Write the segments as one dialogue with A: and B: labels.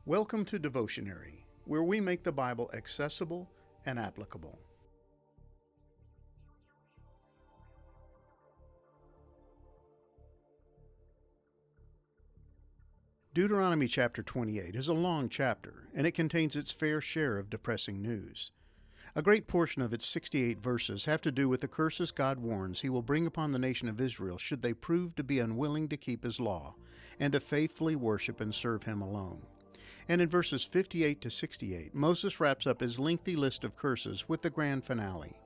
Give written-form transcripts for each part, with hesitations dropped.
A: Welcome to Devotionary, where we make the Bible accessible and applicable. Deuteronomy chapter 28 is a long chapter, and it contains its fair share of depressing news. A great portion of its 68 verses have to do with the curses God warns He will bring upon the nation of Israel should they prove to be unwilling to keep His law and to faithfully worship and serve Him alone. And in verses 58 to 68, Moses wraps up his lengthy list of curses with the grand finale.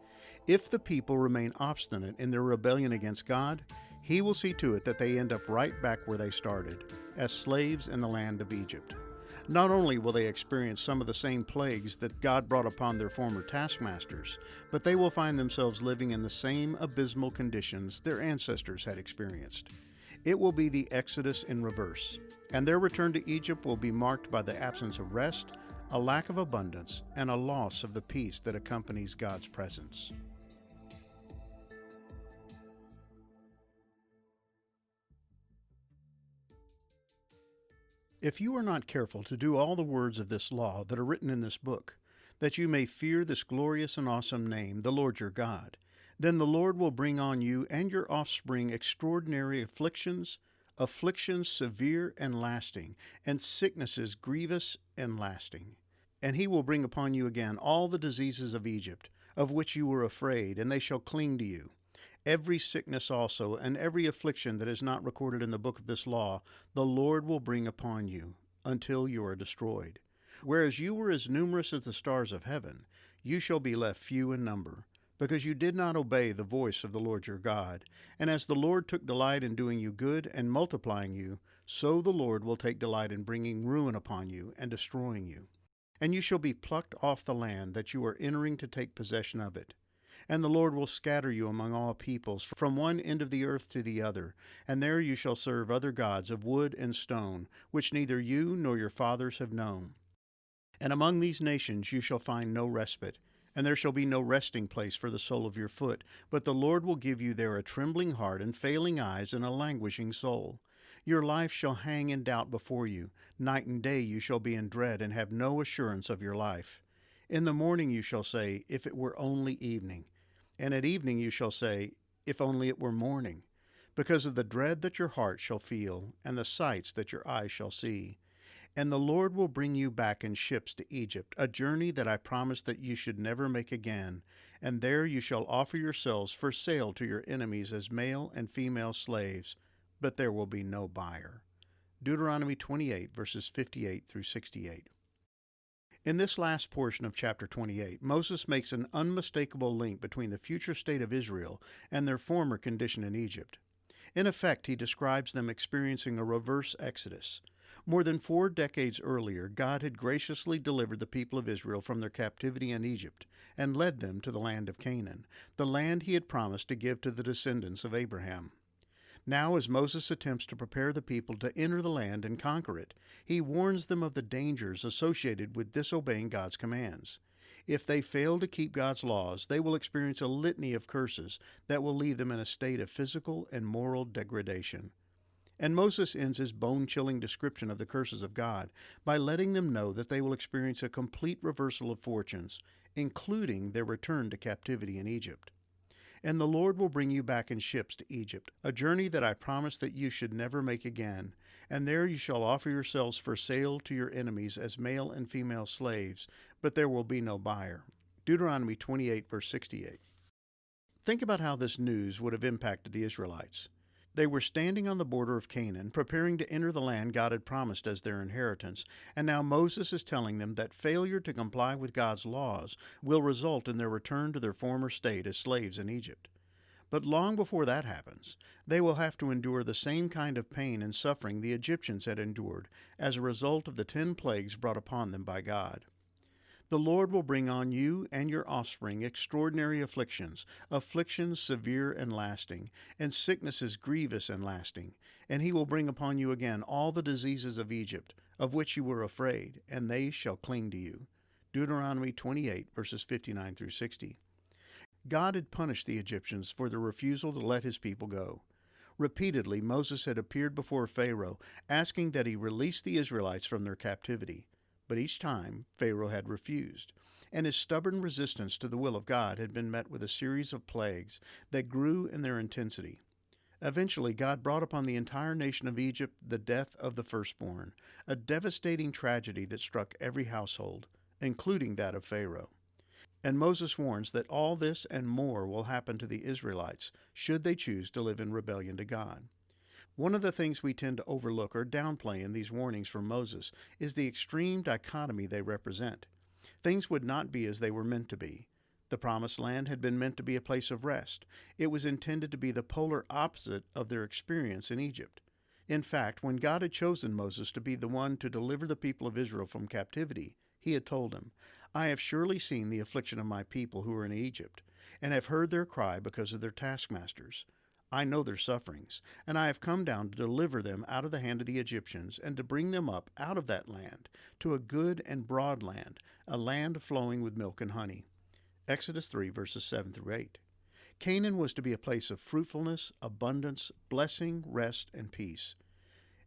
A: If the people remain obstinate in their rebellion against God, He will see to it that they end up right back where they started, as slaves in the land of Egypt. Not only will they experience some of the same plagues that God brought upon their former taskmasters, but they will find themselves living in the same abysmal conditions their ancestors had experienced. It will be the Exodus in reverse, and their return to Egypt will be marked by the absence of rest, a lack of abundance, and a loss of the peace that accompanies God's presence. If you are not careful to do all the words of this law that are written in this book, that you may fear this glorious and awesome name, the Lord your God, then the Lord will bring on you and your offspring extraordinary afflictions severe and lasting, and sicknesses grievous and lasting. And He will bring upon you again all the diseases of Egypt, of which you were afraid, and they shall cling to you. Every sickness also, and every affliction that is not recorded in the book of this law, the Lord will bring upon you, until you are destroyed. Whereas you were as numerous as the stars of heaven, you shall be left few in number, because you did not obey the voice of the Lord your God. And as the Lord took delight in doing you good and multiplying you, so the Lord will take delight in bringing ruin upon you and destroying you. And you shall be plucked off the land that you are entering to take possession of it. And the Lord will scatter you among all peoples, from one end of the earth to the other, and there you shall serve other gods of wood and stone, which neither you nor your fathers have known. And among these nations you shall find no respite, and there shall be no resting place for the sole of your foot, but the Lord will give you there a trembling heart and failing eyes and a languishing soul. Your life shall hang in doubt before you. Night and day you shall be in dread and have no assurance of your life. In the morning you shall say, if it were only evening. And at evening you shall say, if only it were morning, because of the dread that your heart shall feel, and the sights that your eyes shall see. And the Lord will bring you back in ships to Egypt, a journey that I promised that you should never make again. And there you shall offer yourselves for sale to your enemies as male and female slaves, but there will be no buyer. Deuteronomy 28, verses 58 through 68. In this last portion of chapter 28, Moses makes an unmistakable link between the future state of Israel and their former condition in Egypt. In effect, he describes them experiencing a reverse exodus. More than 4 decades earlier, God had graciously delivered the people of Israel from their captivity in Egypt and led them to the land of Canaan, the land He had promised to give to the descendants of Abraham. Now, as Moses attempts to prepare the people to enter the land and conquer it, he warns them of the dangers associated with disobeying God's commands. If they fail to keep God's laws, they will experience a litany of curses that will leave them in a state of physical and moral degradation. And Moses ends his bone-chilling description of the curses of God by letting them know that they will experience a complete reversal of fortunes, including their return to captivity in Egypt. And the Lord will bring you back in ships to Egypt, a journey that I promised that you should never make again. And there you shall offer yourselves for sale to your enemies as male and female slaves, but there will be no buyer. Deuteronomy 28, verse 68. Think about how this news would have impacted the Israelites. They were standing on the border of Canaan, preparing to enter the land God had promised as their inheritance, and now Moses is telling them that failure to comply with God's laws will result in their return to their former state as slaves in Egypt. But long before that happens, they will have to endure the same kind of pain and suffering the Egyptians had endured as a result of the 10 plagues brought upon them by God. The Lord will bring on you and your offspring extraordinary afflictions severe and lasting, and sicknesses grievous and lasting. And He will bring upon you again all the diseases of Egypt, of which you were afraid, and they shall cling to you. Deuteronomy 28, verses 59 through 60. God had punished the Egyptians for their refusal to let His people go. Repeatedly, Moses had appeared before Pharaoh, asking that he release the Israelites from their captivity. But each time, Pharaoh had refused, and his stubborn resistance to the will of God had been met with a series of plagues that grew in their intensity. Eventually, God brought upon the entire nation of Egypt the death of the firstborn, a devastating tragedy that struck every household, including that of Pharaoh. And Moses warns that all this and more will happen to the Israelites should they choose to live in rebellion to God. One of the things we tend to overlook or downplay in these warnings from Moses is the extreme dichotomy they represent. Things would not be as they were meant to be. The Promised Land had been meant to be a place of rest. It was intended to be the polar opposite of their experience in Egypt. In fact, when God had chosen Moses to be the one to deliver the people of Israel from captivity, he had told him, "I have surely seen the affliction of my people who are in Egypt, and have heard their cry because of their taskmasters. I know their sufferings, and I have come down to deliver them out of the hand of the Egyptians, and to bring them up out of that land to a good and broad land, a land flowing with milk and honey." Exodus 3, verses 7 through 8. Canaan was to be a place of fruitfulness, abundance, blessing, rest, and peace.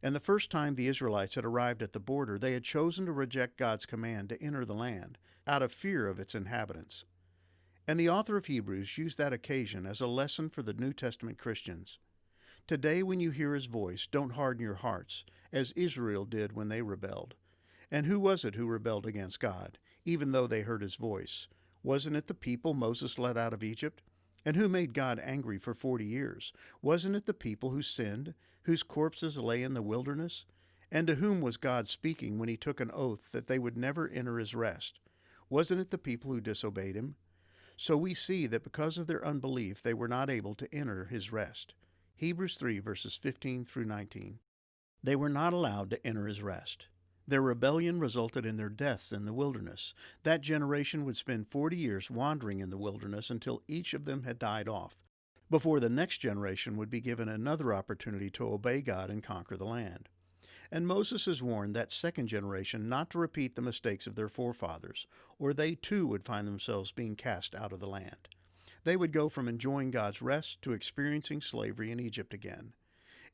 A: And the first time the Israelites had arrived at the border, they had chosen to reject God's command to enter the land out of fear of its inhabitants. And the author of Hebrews used that occasion as a lesson for the New Testament Christians. Today, when you hear his voice, don't harden your hearts, as Israel did when they rebelled. And who was it who rebelled against God, even though they heard his voice? Wasn't it the people Moses led out of Egypt? And who made God angry for 40 years? Wasn't it the people who sinned, whose corpses lay in the wilderness? And to whom was God speaking when he took an oath that they would never enter his rest? Wasn't it the people who disobeyed him? So we see that because of their unbelief, they were not able to enter his rest. Hebrews 3, verses 15 through 19. They were not allowed to enter his rest. Their rebellion resulted in their deaths in the wilderness. That generation would spend 40 years wandering in the wilderness until each of them had died off, before the next generation would be given another opportunity to obey God and conquer the land. And Moses has warned that second generation not to repeat the mistakes of their forefathers, or they too would find themselves being cast out of the land. They would go from enjoying God's rest to experiencing slavery in Egypt again.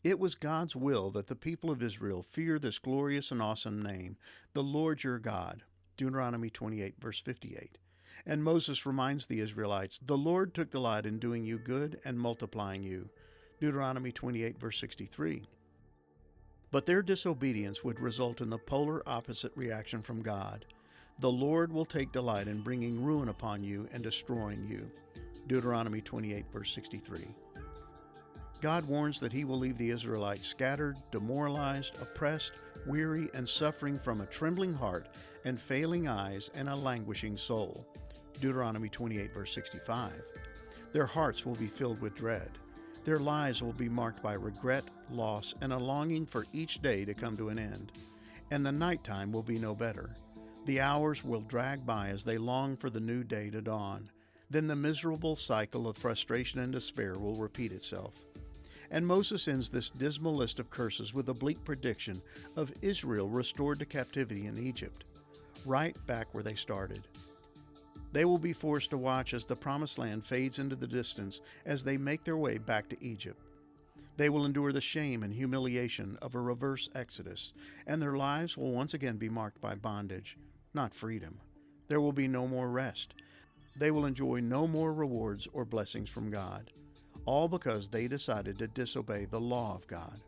A: It was God's will that the people of Israel fear this glorious and awesome name, the Lord your God. Deuteronomy 28, verse 58. And Moses reminds the Israelites, "The Lord took delight in doing you good and multiplying you." Deuteronomy 28, verse 63. But their disobedience would result in the polar opposite reaction from God. "The Lord will take delight in bringing ruin upon you and destroying you." Deuteronomy 28, verse 63. God warns that he will leave the Israelites scattered, demoralized, oppressed, weary, and suffering from a trembling heart and failing eyes and a languishing soul. Deuteronomy 28, verse 65. Their hearts will be filled with dread. Their lives will be marked by regret, loss, and a longing for each day to come to an end. And the nighttime will be no better. The hours will drag by as they long for the new day to dawn. Then the miserable cycle of frustration and despair will repeat itself. And Moses ends this dismal list of curses with a bleak prediction of Israel restored to captivity in Egypt, right back where they started. They will be forced to watch as the Promised Land fades into the distance as they make their way back to Egypt. They will endure the shame and humiliation of a reverse exodus, and their lives will once again be marked by bondage, not freedom. There will be no more rest. They will enjoy no more rewards or blessings from God, all because they decided to disobey the law of God.